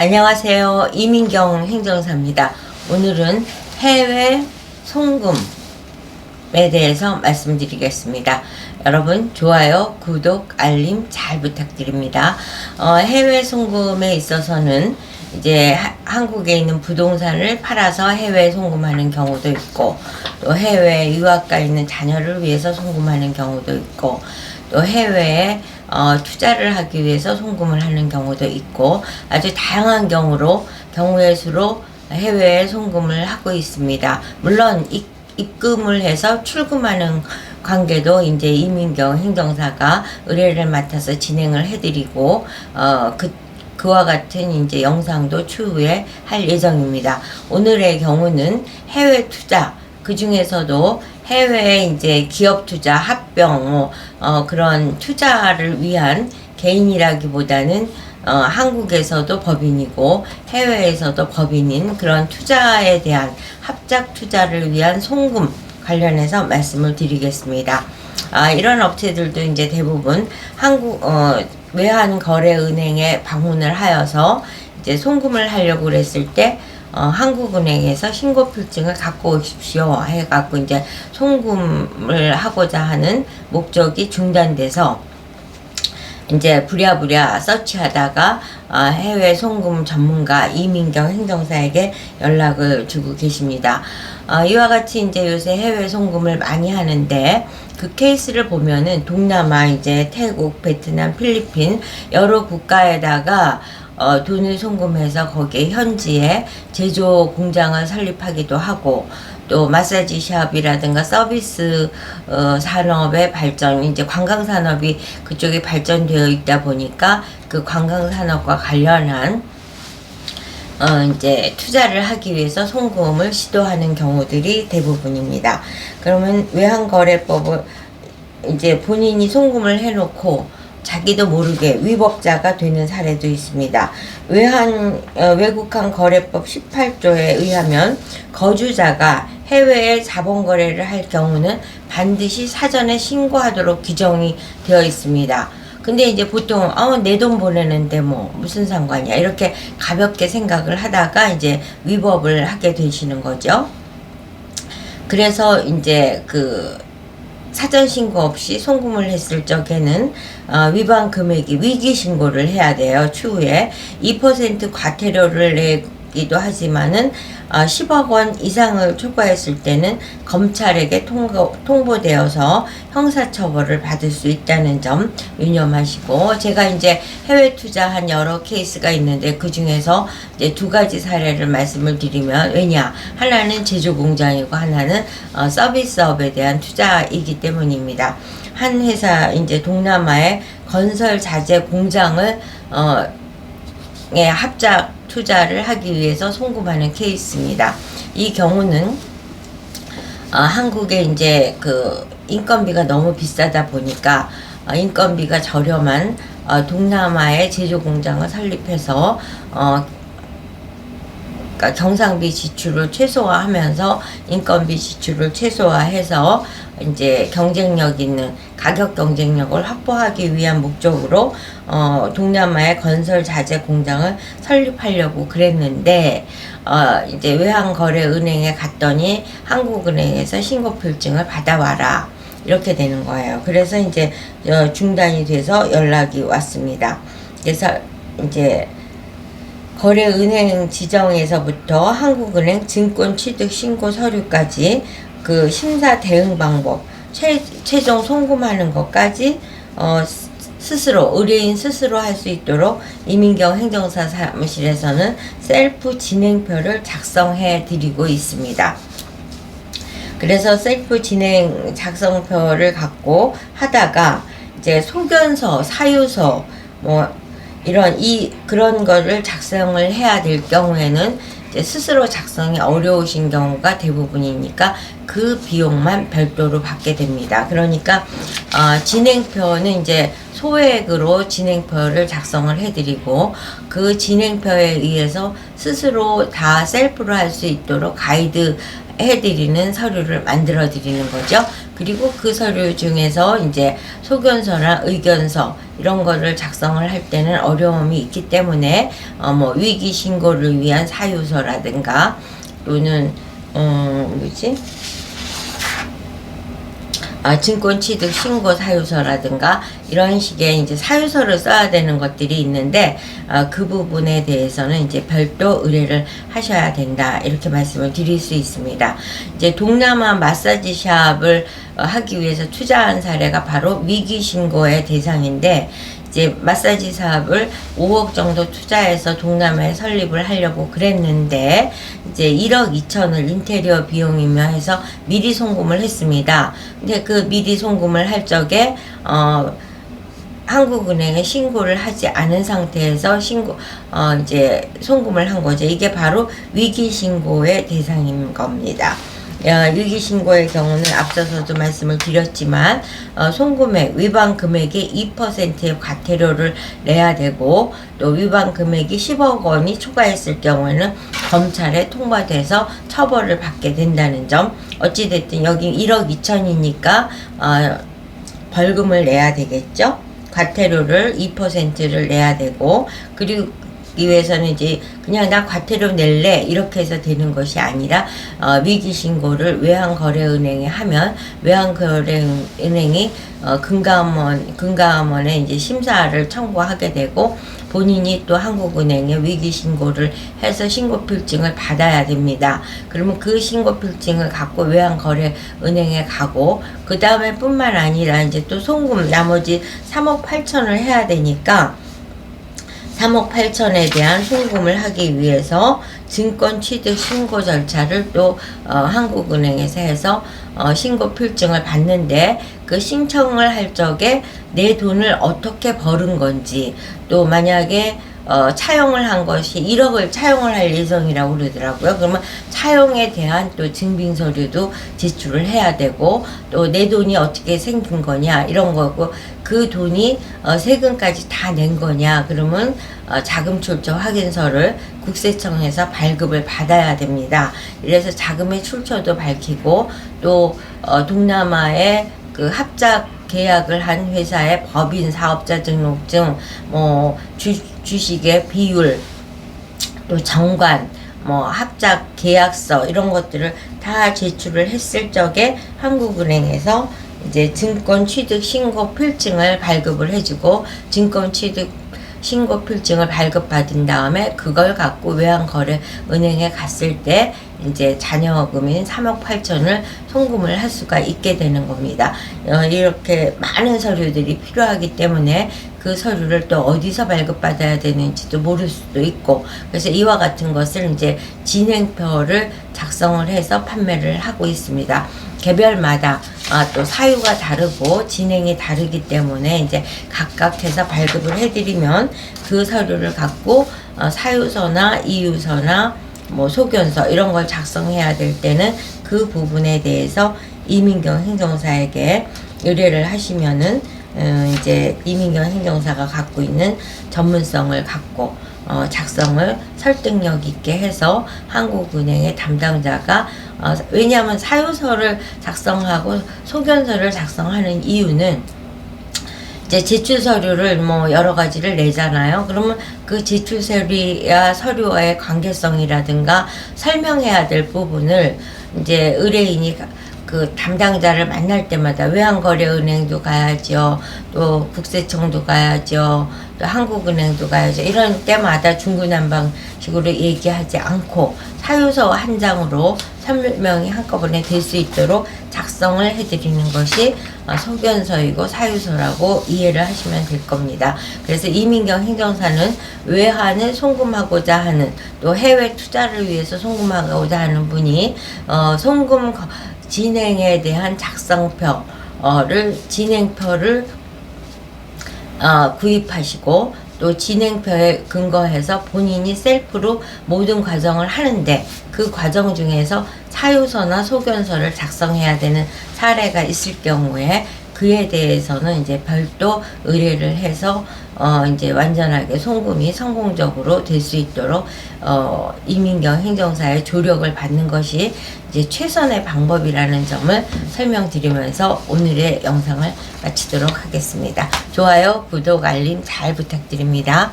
안녕하세요. 이민경 행정사입니다. 오늘은 해외 송금에 대해서 말씀드리겠습니다. 여러분 좋아요, 구독, 알림 잘 부탁드립니다. 해외 송금에 있어서는 이제 한국에 있는 부동산을 팔아서 해외 송금하는 경우도 있고, 또 해외 유학가 있는 자녀를 위해서 송금하는 경우도 있고, 또 해외에 투자를 하기 위해서 송금을 하는 경우도 있고, 아주 다양한 경우의 수로 해외에 송금을 하고 있습니다. 물론 입금을 해서 출금하는 관계도 이제 이민경 행정사가 의뢰를 맡아서 진행을 해드리고, 그와 같은 이제 영상도 추후에 할 예정입니다. 오늘의 경우는 해외 투자, 그 중에서도 해외 이제 기업 투자, 합병, 그런 투자를 위한 개인이라기보다는 한국에서도 법인이고 해외에서도 법인인 그런 투자에 대한 합작 투자를 위한 송금 관련해서 말씀을 드리겠습니다. 이런 업체들도 이제 대부분 외환거래은행에 방문을 하여서 이제 송금을 하려고 그랬을 때 한국은행에서 신고필증을 갖고 오십시오 해갖고 이제 송금을 하고자 하는 목적이 중단돼서 이제 부랴부랴 서치하다가 해외 송금 전문가 이민경 행정사에게 연락을 주고 계십니다. 이와 같이 이제 요새 해외 송금을 많이 하는데, 그 케이스를 보면은 동남아, 이제 태국, 베트남, 필리핀 여러 국가에다가 돈을 송금해서 거기에 현지에 제조 공장을 설립하기도 하고, 또 마사지 샵이라든가 서비스 산업의 발전, 이제 관광 산업이 그쪽에 발전되어 있다 보니까 그 관광 산업과 관련한 이제 투자를 하기 위해서 송금을 시도하는 경우들이 대부분입니다. 그러면 외환거래법을 이제 본인이 송금을 해놓고 자기도 모르게 위법자가 되는 사례도 있습니다. 외국환 거래법 18조에 의하면 거주자가 해외에 자본거래를 할 경우는 반드시 사전에 신고하도록 규정이 되어 있습니다. 근데 이제 보통 내 돈 보내는데 뭐 무슨 상관이야, 이렇게 가볍게 생각을 하다가 이제 위법을 하게 되시는 거죠. 그래서 이제 사전 신고 없이 송금을 했을 적에는 위반 금액이 위기 신고를 해야 돼요. 추후에 2% 과태료를 내기도 하지만은 10억 원 이상을 초과했을 때는 검찰에게 통보되어서 형사처벌을 받을 수 있다는 점 유념하시고, 제가 이제 해외 투자한 여러 케이스가 있는데 그 중에서 이제 두 가지 사례를 말씀을 드리면, 왜냐, 하나는 제조 공장이고 하나는 서비스업에 대한 투자이기 때문입니다. 한 회사 이제 동남아의 건설 자재 공장을 합작 투자를 하기 위해서 송금하는 케이스입니다. 이 경우는 한국에 이제 인건비가 너무 비싸다 보니까 인건비가 저렴한 동남아의 제조 공장을 설립해서 그러니까 경상비 지출을 최소화하면서 인건비 지출을 최소화해서 이제 경쟁력 있는 가격 경쟁력을 확보하기 위한 목적으로 동남아의 건설 자재 공장을 설립하려고 그랬는데, 이제 외환거래은행에 갔더니 한국은행에서 신고필증을 받아와라, 이렇게 되는 거예요. 그래서 이제 중단이 돼서 연락이 왔습니다. 그래서 이제 거래은행 지정에서부터 한국은행 증권 취득 신고 서류까지 그 심사 대응 방법, 최종 송금하는 것까지 스스로, 의뢰인 스스로 할 수 있도록 이민경 행정사 사무실에서는 셀프 진행표를 작성해 드리고 있습니다. 그래서 셀프 진행 작성표를 갖고 하다가 이제 소견서, 사유서 그런 거를 작성을 해야 될 경우에는 이제 스스로 작성이 어려우신 경우가 대부분이니까 그 비용만 별도로 받게 됩니다. 그러니까 진행표는 이제 소액으로 진행표를 작성을 해드리고, 그 진행표에 의해서 스스로 다 셀프로 할 수 있도록 가이드 해드리는 서류를 만들어 드리는 거죠. 그리고 그 서류 중에서 이제 소견서나 의견서 이런 거를 작성을 할 때는 어려움이 있기 때문에 뭐 위기 신고를 위한 사유서라든가 또는 증권 취득 신고 사유서라든가 이런 식의 이제 사유서를 써야 되는 것들이 있는데 그 부분에 대해서는 이제 별도 의뢰를 하셔야 된다 이렇게 말씀을 드릴 수 있습니다. 이제 동남아 마사지 샵을 하기 위해서 투자한 사례가 바로 위기 신고의 대상인데 이제 마사지 사업을 5억 정도 투자해서 동남아에 설립을 하려고 그랬는데 이제 1억 2천을 인테리어 비용이며 해서 미리 송금을 했습니다. 근데 그 미리 송금을 할 적에 한국은행에 신고를 하지 않은 상태에서 이제 송금을 한 거죠. 이게 바로 위기 신고의 대상인 겁니다. 위기 신고의 경우는 앞서서도 말씀을 드렸지만 송금액 위반 금액의 2%의 과태료를 내야 되고 또 위반 금액이 10억 원이 초과했을 경우에는 검찰에 통보돼서 처벌을 받게 된다는 점. 어찌됐든 여기 1억 2천이니까 벌금을 내야 되겠죠. 과태료를 2%를 내야 되고 그리고 이 위해서는 이제 그냥 나 과태료 낼래 이렇게 해서 되는 것이 아니라 위기 신고를 외환거래은행에 하면 외환거래은행이 금감원에 이제 심사를 청구하게 되고 본인이 또 한국은행에 위기 신고를 해서 신고필증을 받아야 됩니다. 그러면 그 신고필증을 갖고 외환거래은행에 가고 그 다음에 뿐만 아니라 이제 또 송금 나머지 3억 8천을 해야 되니까 3억 8천에 대한 송금을 하기 위해서 증권 취득 신고 절차를 또 한국은행에서 해서 신고 필증을 받는데 그 신청을 할 적에 내 돈을 어떻게 벌은 건지 또 만약에 차용을 한 것이 1억을 차용을 할 예정이라고 그러더라고요. 그러면 차용에 대한 또 증빙 서류도 제출을 해야 되고 또 내 돈이 어떻게 생긴 거냐 이런 거고 그 돈이 세금까지 다 낸 거냐 그러면 자금 출처 확인서를 국세청에서 발급을 받아야 됩니다. 이래서 자금의 출처도 밝히고 또 동남아의 그 합작 계약을 한 회사의 법인 사업자 등록증, 뭐 주식의 비율, 또 정관, 뭐 합작 계약서 이런 것들을 다 제출을 했을 적에 한국은행에서 이제 증권 취득 신고 필증을 발급을 해주고 증권 취득 신고 필증을 발급받은 다음에 그걸 갖고 외환거래은행에 갔을 때 이제 잔여금인 3억 8천을 송금을 할 수가 있게 되는 겁니다. 이렇게 많은 서류들이 필요하기 때문에 그 서류를 또 어디서 발급받아야 되는지도 모를 수도 있고 그래서 이와 같은 것을 이제 진행표를 작성을 해서 판매를 하고 있습니다. 개별마다 또 사유가 다르고 진행이 다르기 때문에 이제 각각 해서 발급을 해드리면 그 서류를 갖고 사유서나 이유서나 뭐 소견서 이런 걸 작성해야 될 때는 그 부분에 대해서 이민경 행정사에게 의뢰를 하시면은 이제 이민경 행정사가 갖고 있는 전문성을 갖고 작성을 설득력 있게 해서 한국은행의 담당자가 왜냐하면 사유서를 작성하고 소견서를 작성하는 이유는 이제 제출 서류를 뭐 여러 가지를 내잖아요. 그러면 그 제출 서류와의 관계성이라든가 설명해야 될 부분을 이제 의뢰인이 그 담당자를 만날 때마다 외환거래은행도 가야죠. 또 국세청도 가야죠. 또 한국은행도 가야죠. 이런 때마다 중구난방식으로 얘기하지 않고 사유서 한 장으로 설명이 한꺼번에 될 수 있도록 작성을 해드리는 것이 소견서이고 사유서라고 이해를 하시면 될 겁니다. 그래서 이민경 행정사는 외환을 송금하고자 하는 또 해외 투자를 위해서 송금하고자 하는 분이 송금 진행에 대한 진행표를 구입하시고 또 진행표에 근거해서 본인이 셀프로 모든 과정을 하는데 그 과정 중에서 사유서나 소견서를 작성해야 되는 사례가 있을 경우에 그 그에 대해서는 이제 별도 의뢰를 해서 이제 완전하게 송금이 성공적으로 될 수 있도록 이민경 행정사의 조력을 받는 것이 이제 최선의 방법이라는 점을 설명드리면서 오늘의 영상을 마치도록 하겠습니다. 좋아요, 구독, 알림 잘 부탁드립니다.